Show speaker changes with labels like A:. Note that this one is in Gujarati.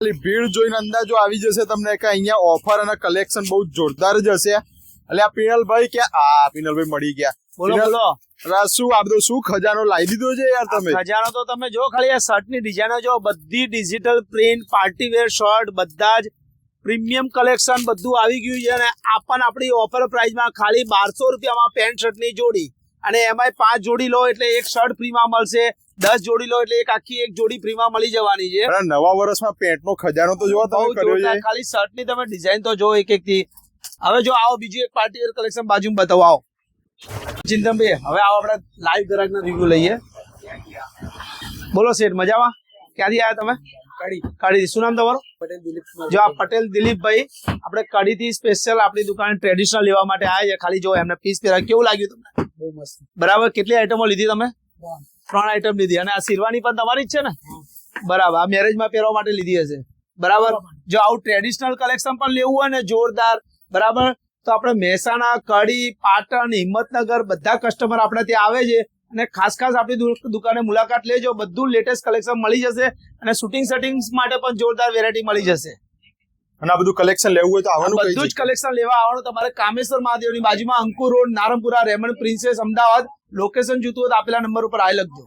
A: ભીડ જોઈને અંદાજો આવી જશે તમને કે અહીંયા ઓફર અને કલેક્શન બહુ જોરદાર જ હશે. એટલે આ પિનલભાઈ કે પિનલભાઈ મળી ગયા.
B: બોલો બોલો.
A: શું આ બધો શું ખજાનો લાવી દીધો છે યાર તમે?
B: ખજાનો તો તમે જો ખાલી આ શર્ટ ની ડિઝાઇનો જો, બધી digital print party wear shirt, બધા જ પ્રીમિયમ કલેક્શન બધું આવી ગયું છે. અને આપણી ઓફર પ્રાઇસમાં ખાલી 1200 રૂપિયામાં પેન્ટ શર્ટ ની જોડી, અને એમાંય 5 જોડી લો એટલે એક શર્ટ ફ્રીમાં મળશે, 10 જોડી લો એટલે આખી એક જોડી ફ્રીમાં મળી જવાની છે.
A: નવા વર્ષમાં પેન્ટ નો ખજાનો તો જોવા તમે કર્યો છે.
B: ખાલી શર્ટ ની તમે ડિઝાઇન તો જો એક થી. હવે જો આવો બીજું એક પાર્ટી વેર કલેક્શન બાજુમાં બતાવો. આવો ચિંતનભાઈ, હવે આવો આપણે લાઈવ ગ્રાહકના રિવ્યુ લઈએ. બોલો શેઠ, મજામાં? ક્યાંથી આવ્યા તમે? કડી. શું નામ તમારું?
C: પટેલ દિલીપ.
B: જો આ પટેલ દિલીપભાઈ આપણે કડીથી સ્પેશિયલ આપણી દુકાને ટ્રેડિશનલ લેવા માટે આવ્યા છે. ખાલી જો એમને પીસ પહેરા કેવું લાગ્યું તમને?
C: બહુ મસ્ત.
B: બરાબર. કેટલી આઈટમો લીધી તમે? 3 આઈટમ લીધી. અને આ શેરવાની પણ તમારી જ છે ને? બરાબર. આ મેરેજમાં પહેરવા માટે લીધી હશે. બરાબર. જો આવું ટ્રેડિશનલ કલેક્શન પણ લેવું હોય ને જોરદાર, બરાબર, તો આપણે મહેસાણા, કડી, પાટણ, હિંમતનગર બધા કસ્ટમર આપણે ત્યાં આવે છે. અને ખાસ આપણી દુકાને મુલાકાત લેજો. બધું લેટેસ્ટ કલેક્શન મળી જશે. અને શૂટિંગ સેટિંગ્સ માટે પણ જોરદાર વેરાયટી મળી જશે.
A: અને આ બધું કલેક્શન લેવું હોય તો આવવાનું?
B: બધું જ કલેક્શન લેવા આવવાનું તમારે કામેશ્વર મહાદેવની બાજુમાં Ankur road, Naranpura, Raymond princess, Ahmedabad. Location જોતું હોય તો આપેલા નંબર ઉપર આવી લખજો.